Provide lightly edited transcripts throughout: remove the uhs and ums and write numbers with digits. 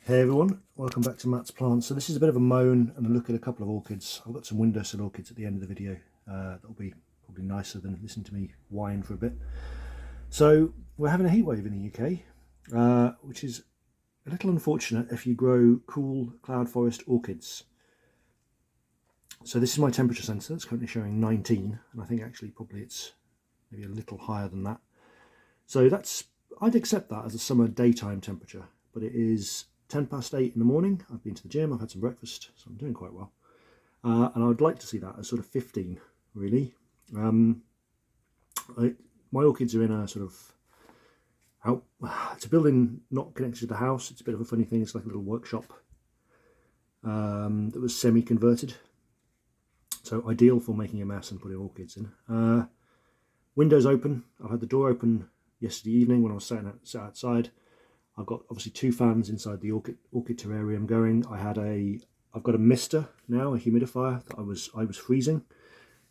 Hey everyone, welcome back to Matt's Plants. So this is a bit of a moan and a look at a couple of orchids. I've got some windowsill orchids at the end of the video. That'll be probably nicer than listening to me whine for a bit. So we're having a heat wave in the UK, which is a little unfortunate if you grow cool cloud forest orchids. So this is my temperature sensor. It's currently showing 19, and I think actually probably it's maybe a little higher than that. So I'd accept that as a summer daytime temperature, but it is 10 past 8 in the morning. I've been to the gym, I've had some breakfast, so I'm doing quite well. And I would like to see that as sort of 15, really. My orchids are in a sort of, it's a building not connected to the house. It's a bit of a funny thing. It's like a little workshop that was semi-converted. So ideal for making a mess and putting orchids in. Windows open. I've had the door open yesterday evening when I was sat outside. I've got obviously 2 fans inside the orchid terrarium going. I've got a mister now, a humidifier that I was freezing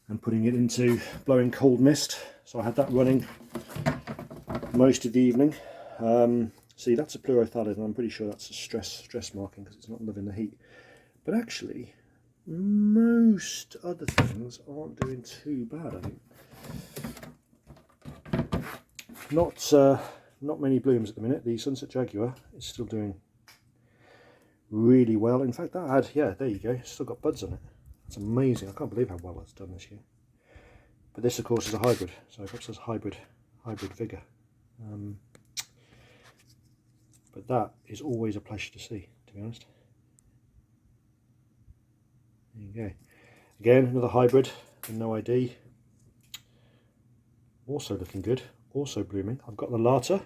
and putting it into blowing cold mist. So I had that running most of the evening. See, that's a pleurophthalid, and I'm pretty sure that's a stress marking because it's not loving the heat. But actually, most other things aren't doing too bad, I think. Not many blooms at the minute. The Sunset Jaguar is still doing really well. In fact, that had, yeah, there you go, still got buds on it. That's amazing. I can't believe how well that's done this year. But this, of course, is a hybrid, so perhaps there's hybrid vigour. But that is always a pleasure to see, to be honest. There you go. Again, another hybrid with no ID. Also looking good. Also blooming. I've got the Lata.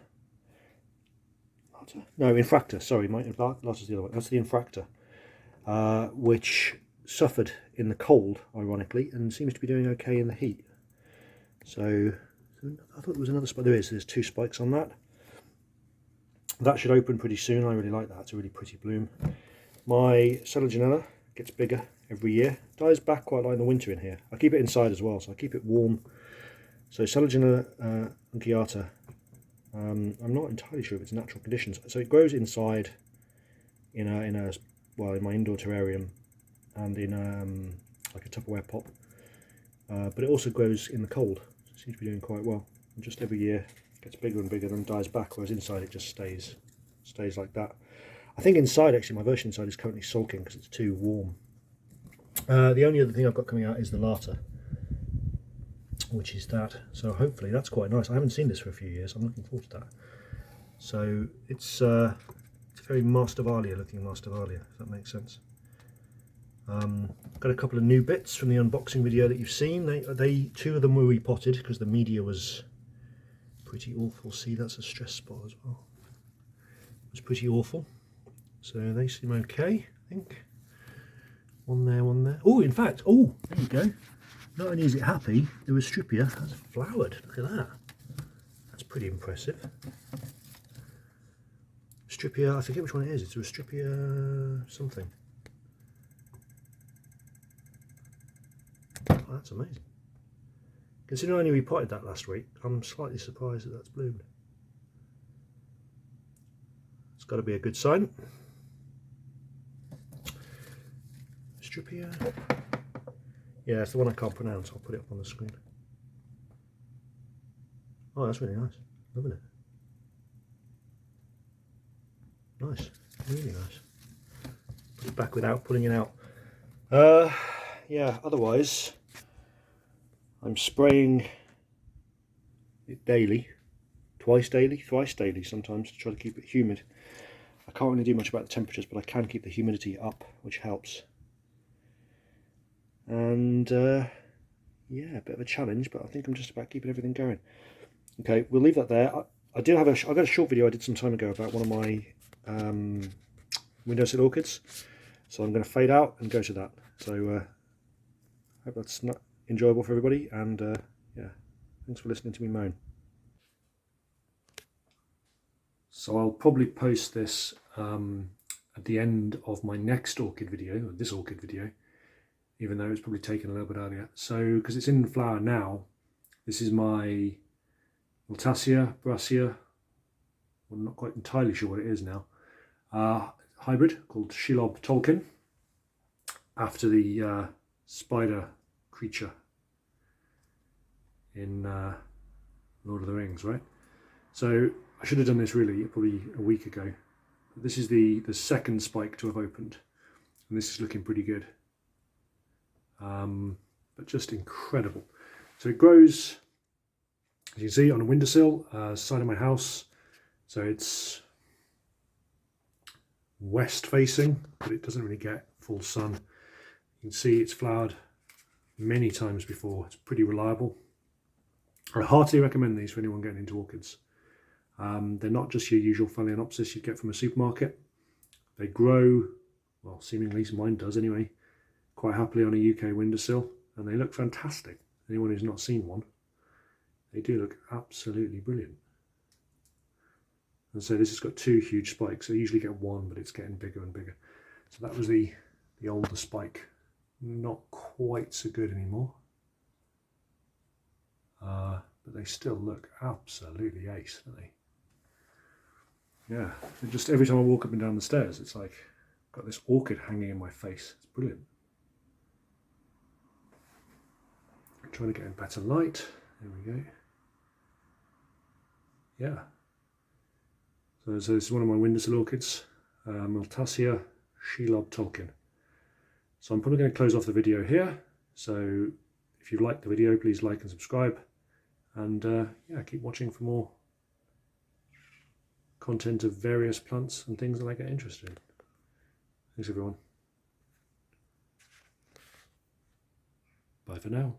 No, Infractor. Sorry, my Lata's the other one. That's the Infractor, which suffered in the cold, ironically, and seems to be doing okay in the heat. So I thought there was another spike. There's 2 spikes on that. That should open pretty soon. I really like that. It's a really pretty bloom. My Selaginella gets bigger every year. Dies back quite like in the winter in here. I keep it inside as well, so I keep it warm. So Selaginella unguiata, I'm not entirely sure of its natural conditions. So it grows inside in my indoor terrarium and in like a Tupperware pot. But it also grows in the cold. So it seems to be doing quite well. And just every year it gets bigger and bigger, then dies back, whereas inside it just stays like that. I think inside, actually, my version inside is currently sulking because it's too warm. The only other thing I've got coming out is the Lata, which is that. So hopefully that's quite nice. I haven't seen this for a few years. I'm looking forward to that. So it's a very Mastrovalia looking Mastrovalia, if that makes sense. Got a couple of new bits from the unboxing video that you've seen. 2 of them were repotted because the media was pretty awful. See, that's a stress spot as well. It was pretty awful. So they seem okay, I think. One there. Oh, in fact, there you go. Not only is it happy, the Restripia has flowered. Look at that. That's pretty impressive. Restripia, I forget which one it is. It's a Restripia something. Oh, that's amazing. Considering I only repotted that last week, I'm slightly surprised that that's bloomed. It's got to be a good sign. Restripia. Yeah, it's the one I can't pronounce. I'll put it up on the screen. Oh, that's really nice. Loving it. Nice. Really nice. Put it back without pulling it out. Yeah, otherwise, I'm spraying it daily. Twice daily, thrice daily sometimes to try to keep it humid. I can't really do much about the temperatures, but I can keep the humidity up, which helps. And yeah, a bit of a challenge, but I think I'm just about keeping everything going. Okay, we'll leave that there. I got a short video I did some time ago about one of my windowsill orchids, so I'm going to fade out and go to that. So hope that's not enjoyable for everybody, and yeah, thanks for listening to me moan. So I'll probably post this at the end of my next orchid video, or this orchid video, even though it's probably taken a little bit earlier. So, because it's in flower now, this is my Miltassia, Brassia. I'm not quite entirely sure what it is now. hybrid called Shelob Tolkien, after the spider creature in Lord of the Rings, right? So I should have done this really probably a week ago. But this is the second spike to have opened, and this is looking pretty good. But just incredible. So it grows, as you can see, on a windowsill, side of my house. So it's west facing, but it doesn't really get full sun. You can see it's flowered many times before. It's pretty reliable. I heartily recommend these for anyone getting into orchids. They're not just your usual Phalaenopsis you'd get from a supermarket. They grow, well, seemingly mine does anyway, quite happily on a UK windowsill, and they look fantastic. Anyone who's not seen one, they do look absolutely brilliant. And so this has got two huge spikes. I usually get one, but it's getting bigger and bigger. So that was the older spike. Not quite so good anymore. But they still look absolutely ace, don't they? Yeah, just every time I walk up and down the stairs, it's like I've got this orchid hanging in my face. It's brilliant. I'm trying to get in better light. There we go. Yeah. So this is one of my windowsill orchids, Multasia Shelob Tolkien. So I'm probably going to close off the video here. So if you've liked the video, please like and subscribe. And yeah, keep watching for more content of various plants and things that I get interested in. Thanks everyone. Bye for now.